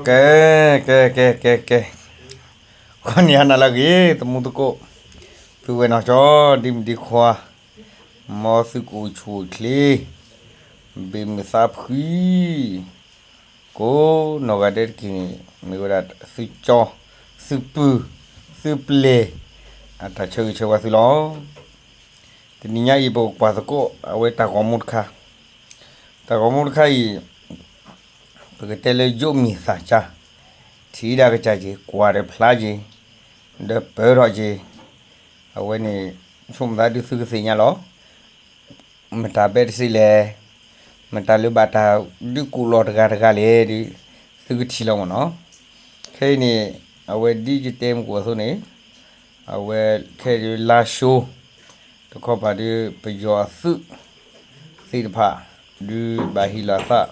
Ke. Con nhà nào là ghê, tụi mua tụi cô. Tụi bên nó cho đi khoa. Mà sự cụ chủ kli. Bim sáp khí. Cô nó gà đẹp kì. Mình gọi là sự cho. Sự pư. Sự ple. À ta chơi chơi qua sự lo. Thì nhá y bộ qua tụi cô. À vậy ta có một khá. Ta có một khá y. Bởi cái tele dỗ mi sa cha. Thì đã cái cha gì. Qua đẹp lá gì. Đợt bơ rồi gì. À vậy này. Chúng ta đi sư cái nhà lo. Mình ta biết gì lẽ. Mình ta lưu bata đi cụ lọt gà lẽ đi. Sư cái chi lòng nó. Cái này. À vậy đi cái tem của tôi này. À vậy cái lá show. Tôi có bà đi bây giờ sư. Sư bà. Đi bà hi là sa.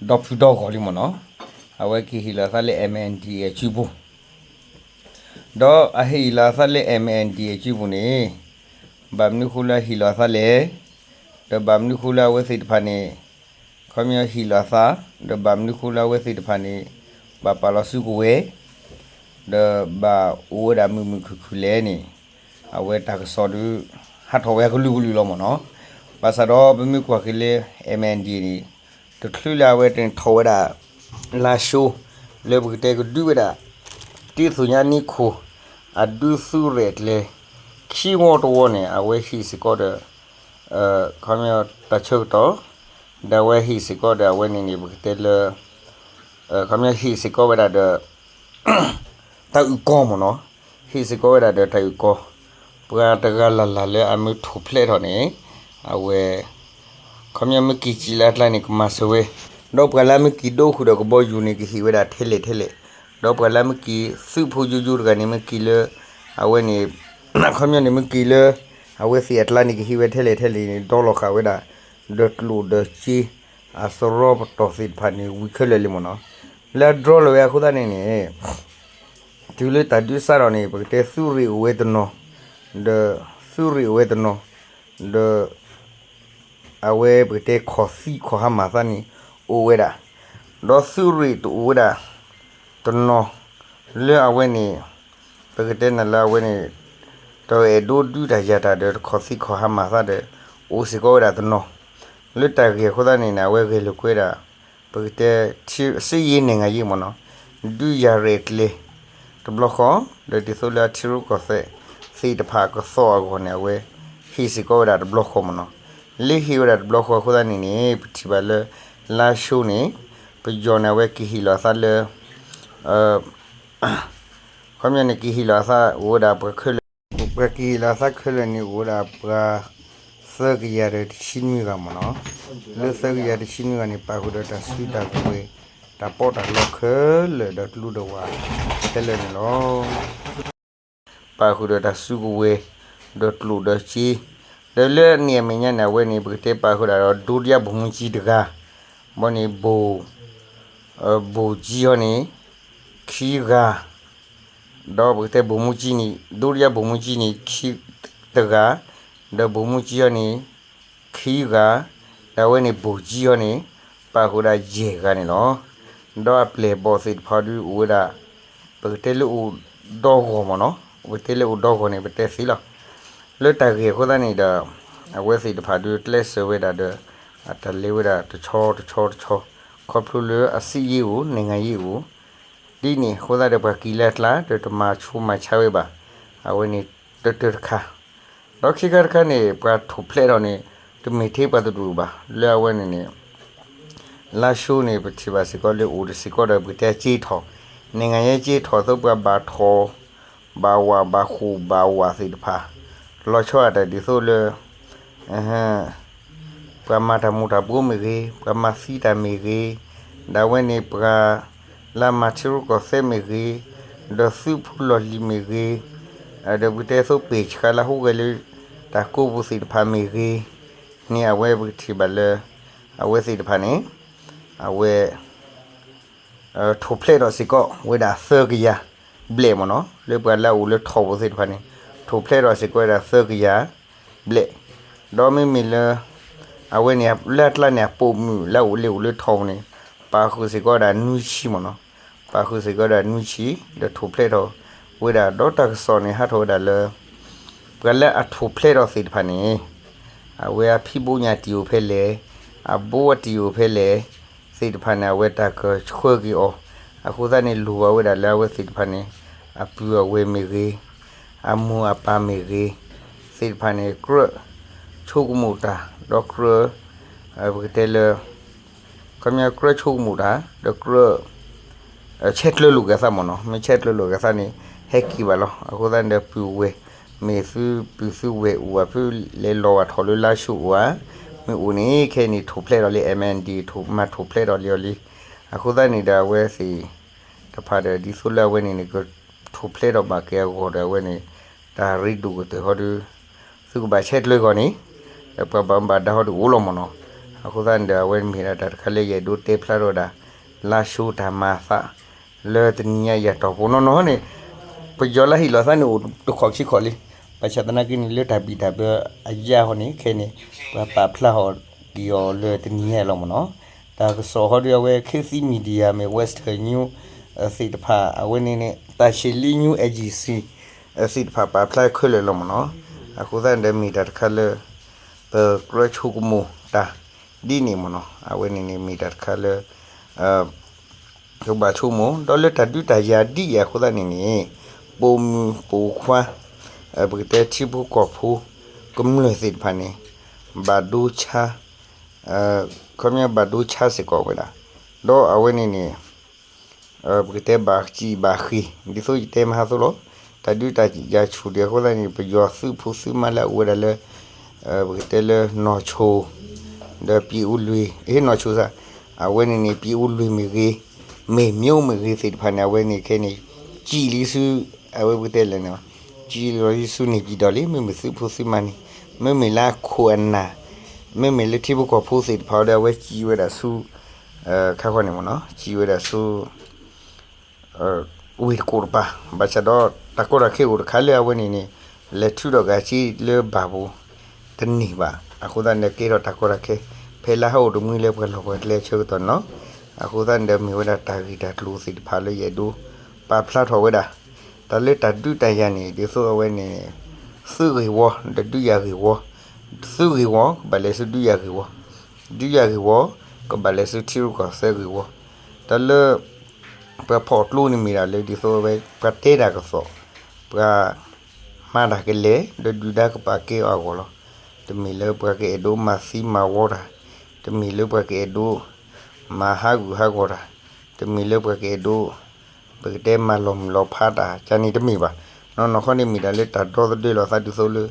Đọc phu đọc gọi mà nó. À vậy cái hi là sa lẽ MNT chú bù. Đó à hi là sa lẽ MNT chú bù này. Bam ni khula hi là sa lẽ. The bam khula we sit pane come here hilasa the bam khula we sit pane ba pala sukuwe the ba oda mu khule ni awe ta so du hat ho we ko lu lo mo no ba sa do ba mi kwa kile MND ni the khula we tin tho da la show le bu te ko du da ti su nya ni khu a du su red le ki mo to ne awe hi si ko de come here touch to the way he is got the winning you tell come here he is got that the ta uko mo no he is got that the ta uko bra ta la le ami to play to ne awe come here miki chi la la ni ma so we do bra la miki do khu do ko bo yu ni ki hi we da thele do bra la miki su phu ju ga ni miki le awe ni come here ni miki le awe si atlantic hi we thele ni dolo kha we da the lu the chi asoro to sit phani wi khele li mo no la draw lo ya khuda ni tu le ta du sa ro ni te suri we the no the suri we the no the awe te khosi kho ha ma sa ni o we da do suri to we da to no le awe ni te na la we ni to e do du da ya da de khosi kho ha ma sa de o si ko da to no le ta ge kho da ni na we ge lu kwe da pe te si yin ne nga yi mo no du ya re kle to blo kho de ti so la ti ru ko se si ta pha ko so ko ne we hi si ko da blo kho mo no le hi wa da blo kho da ni ni ti ba le la shu ni pe jo na we ki hi la sa le comme ne ki hi la sa wo da pe khle pe ki la sa khle ni wo da pa sa ki ya de shin mi ga mo no le sa ki ya de shin mi ga ni pa ko da su ta ko we ta po ta lo khle da lu do wa te le no pa ko da su ko we da lu da chi de le ni me nya na we ni pe te pa ko da do dia bu mu chi de ga mo ni bo ji yo ni khi ga đó bữa thế bố mu chi ni đôi ra bố mu chi ni khi từ gà đó bố mu chi ni khi gà đó vậy ni bố chi ni bà cô đã dễ gà này nó đó play ball thì phải đi uống đã bữa thế lu đo gò mà nó bữa thế lu đo gò này bữa thế xí là lúc ta ghé cô ta này đó vậy thì phải đi play sơ với đã đó ta lấy đã cho có phụ nữ ở sĩ yêu này ngay yêu đi nè khối ra được bà kỳ lẹt lá rồi tụi mà chu mà chơi bà à vậy nè tụt khá đó khi cái này bà thủ play đó nè tụi mình thấy bà tụi đủ bà lẽ vậy nè lá số nè bà chỉ bà sẽ có lẽ ủi sẽ có được bà chỉ thọ nè ngày chỉ thọ thôi bà thọ bà khu bà hòa thì bà lo cho à đi thôi lẽ bà mà thằng một thằng bố mày ghê bà mà xí thằng mày ghê đã vậy nè bà la matière ko se mege de soup lo li mege de bute so pe kala hu gele ta ko bu si pha mege ni awe bu ti bale awe si pha ni awe to play do si ko we da se ga ya ble mo no le ba la u le tho bu si pha ni to play do si ko da se ga ya ble do mi le awe ni la ne po mu la u le tho ni ပါခုစီကောဒါနူချီမနော်ပါခုစီကောဒါနူချီဒထိုဖလက်တော့ဝေဒါဒေါက်တာစောနေဟာထောဒါလေဘယ်လဲအထိုဖလက်တော့စီတဖာနေဝေဖိဘူညာတီယိုဖဲလေအဘောတီယိုဖဲလေစီတဖာနာဝေတာကခွေကြီးအောအခုသားနေလူဝေဒါလာဝေစီတဖာနေအပူဝေမီကြီးအမူအပါမီကြီးစီတဖာနေကရချိုကမူတာဒေါကရဘကတဲလေကမြကရချိုကမူတာဒေါကရချက်လလူကစားမနော်မချက်လလူကစားနေဟက်ကီပါလောအခုသားနေပူဝေမေဖူဝေဝဖူလေလောဝထော်လာရှူဝါမေဦးနေခဲနေထိုဖလက်တော်လေး MND ထိုမထိုဖလက်တော်လေးအခုသားနေတာဝဲစီတဖာတဲ့ဒီဆိုလာဝဲနေကထိုဖလက်တော်ပါကဲကိုတဲ့ဝဲနေတာရီဒူကိုတဲ့ဟောဒီစုကပါချက်လွဲကောနေပပမ်ဘာဒါဟောဒီဝလောမနော်အခုသားနေတာဝဲမီတာခလေးရဲ့ဒိုတေဖလာတော်ဒါလာရှူတာမာဖာလေတနီရတော့ဘနော်နော်နေပကြောလာဟီလောဆန်နိုတခေါချီခေါ်လီပချတနာကိနလေတာပီတာဘအရာဟောနေခဲနေပါဖလာဟောဒီယောလေတနီရလောမနော်ဒါကစောဟောဒီဝဲ KC Media မေ Western New စီတဖာအဝင်းနေတာရှီလီ New AGC စီတဖာပါဖလာခွလေလောမနော်အခုသန်ဒမီတာခလေပကရချုကမူတာဒီနေမနော်အဝင်းနေမီတာခလေကဘာချုမဒေါ်လက်တတူတရာဒီရခုသန်နေပုံပူခွာဘကတဲ့ချိဘူးကောဖူကမလို့စစ်ဖာနေဘာဒူချာခမရဘာဒူချာစကောဝလာတော့အဝင်းနေဘကတဲ့ဘာချီဘာခီဒီဆိုတဲမဟာဆိုလို့တတူတရာချူတယ်ခုသန်နေပယောစုဖူစုမလာဝရလေဘကတဲ့လေနော်ချိုဒပီဦးလွေနော်ချိုစားအဝင်းနေပီဦးလွေမီကြီးမေမြုံမကြီးစစ်ဖာနေဝဲနေခဲနေကြည်လီစုအဝဲဘတဲ့လည်းနော်ကြည်လီစုနေကြတော်လေးမေစုဖို့စီမနီမေလာခွန်နာမေလက်တိဘကဖို့စစ်ဖာတဲ့ဝဲကြည်ဝဲတာစုခါခွနေမနော်ကြည်ဝဲတာစုဝီကိုပါဘာချတော့တကောရခေကိုခါလေအဝဲနေလက်ထူတော့ကချီလေဘာဘူးတနီပါအခုတန်းကေတော့တကောရခေဖဲလာဟိုဒမီလေဘလောဘလေချိုတော့နော်အခုတန်းမီဝဲတာဂီတာလူစစ်ဖာလေရဒူပါဖလာထော်ဝဲတာတလက်တတူတရနေဒီဆိုအဝဲနေစုရီဝတတူရရီဝစုရီဝဘလဲစုတူရရီဝဒူရရီဝကဘလဲစုတီရကဆဲရီဝတလပပေါ်လူနေမီလာလေဒီဆိုဝဲပတေတာကစောပမာဒါကလေဒူဒါကပါကေအောကောလတမီလေပကေဒိုမာစီမာဝတာတမီလေပကေဒိုမာဟာဂူဟာကောတာတမီလေပကေဒိုဘယ်တဲမလုံးလောဖာတာချာနေတမိပါနော်ခေါနေမိတာလေတာတော့တဲ့လောစာတူဆိုလေ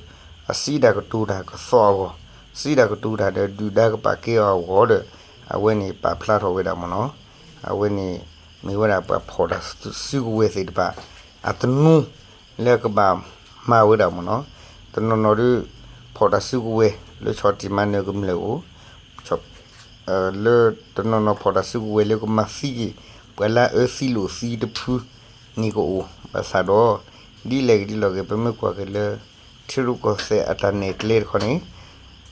အစီဒါကတူတာကစောကောစီဒါကတူတာတဲ့ဒူဒါကပါကေအောဝေါ်တဲ့အဝဲနေပါဖလာထော်ဝဲတာမနော်အဝဲနေမိဝရပါဖော်တာစုဝဲစိတပါအတနူလက်ကပါမဝဲတာမနော်တနော်နော်ဒီဖော်တာစုဝဲလေချော်တီမန်နေကမလို့ချော်လေတနော်နော်ဖော်တာစုဝဲလေကမစီပလာစီလိုစီတဖူနီကိုဘာသာတော့ဒီလေဒီလောကပမကွာကလေထီရုကိုဆေအတနက်လေခနေ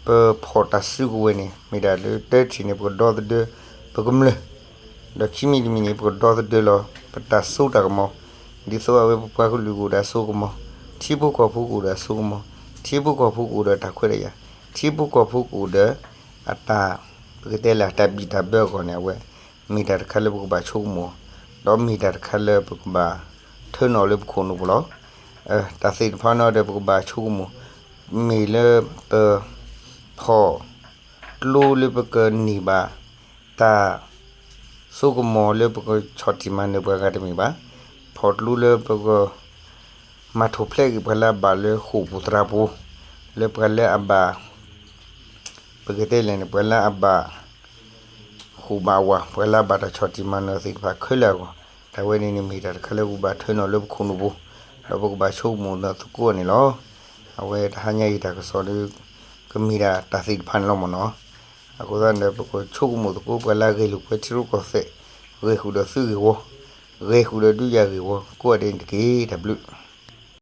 ပဖော်တာစုကိုဝနေမိဒါလေတဲချီနေပဒေါ်တဲ့ပကမလေဒခိမီဒီမီနေပဒေါ်တဲ့လောပတာဆုတာကမောဒီဆိုအဝဲပွားကလူကိုဒါဆုကမောထီဘုကောဖူကိုဒါဆုကမောထီဘုကောဖူကိုဒါတခွဲရထီဘုကောဖူကိုဒါအတာပကတဲ့လာတဘီတဘကောနေဝဲမီတာခလဘကဘာချုံမောတော့မီတာခလဘကဘာထွန်းတော်လဘခုနဘလောတာစိဖာနော်တဲ့ဘကဘာချုံမောမီလေပဖောလူလဘကနီဘာတာဆုကမောလဘကချောတိမန်ဘကတမီဘာဖောလူလဘကမထုဖလက်ဘလာဘာလေခုပူတရာပူလေဘလေအဘာဘကတဲ့လည်းဘလာအဘာခုဘာဝဘလာဘာတချောတိမန်စိဖာခလာကိုတဝဲနေနေမိတာခလကူဘာထွန်းတော်လဘခုနဘူလဘကဘာချုံမောတော့ကိုနေလောအဝဲတဟညာရီတာကစောလေကမီရာတာစိဖန်လောမနော်အခုသာနေပကိုချုပ်မှုတကိုပလာကေလူပဲချရုကောစေရေခုဒဆူဝရေခုဒဒူယာကေဝကိုအဒင်တကေ W